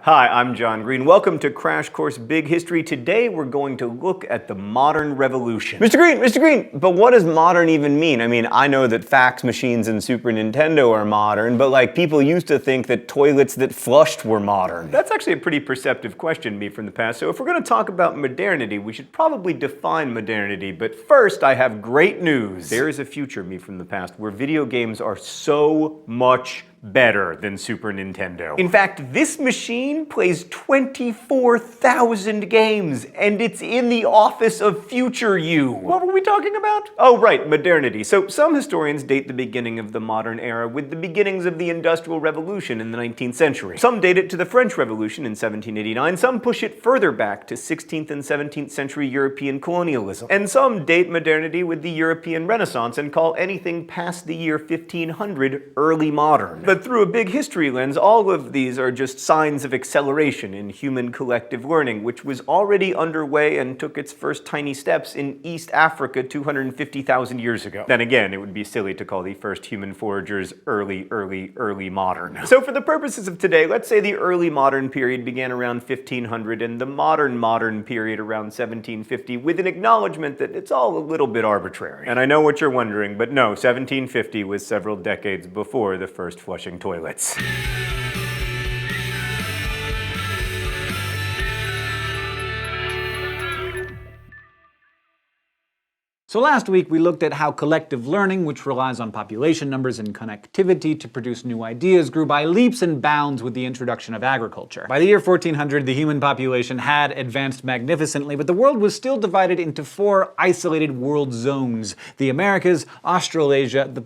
Hi, I'm John Green. Welcome to Crash Course Big History. Today we're going to look at the modern revolution. Mr. Green, but what does modern even mean? I mean, I know that fax machines and Super Nintendo are modern, but like people used to think that toilets that flushed were modern. That's actually a pretty perceptive question, me from the past. So if we're going to talk about modernity, we should probably define modernity. But first, I have great news. There is a future, me from the past, where video games are so much better than Super Nintendo. In fact, this machine plays 24,000 games, and it's in the office of future you. What were we talking about? Oh, right, modernity. So some historians date the beginning of the modern era with the beginnings of the Industrial Revolution in the 19th century. Some date it to the French Revolution in 1789, some push it further back to 16th and 17th century European colonialism. And some date modernity with the European Renaissance and call anything past the year 1500 early modern. But through a big history lens, all of these are just signs of acceleration in human collective learning, which was already underway and took its first tiny steps in East Africa 250,000 years ago. Then again, it would be silly to call the first human foragers early modern. So for the purposes of today, let's say the early modern period began around 1500 and the modern period around 1750, with an acknowledgement that it's all a little bit arbitrary. And I know what you're wondering, but no, 1750 was several decades before the first flushing toilets. So last week we looked at how collective learning, which relies on population numbers and connectivity to produce new ideas, grew by leaps and bounds with the introduction of agriculture. By the year 1400, the human population had advanced magnificently, but the world was still divided into four isolated world zones: the Americas, Australasia, the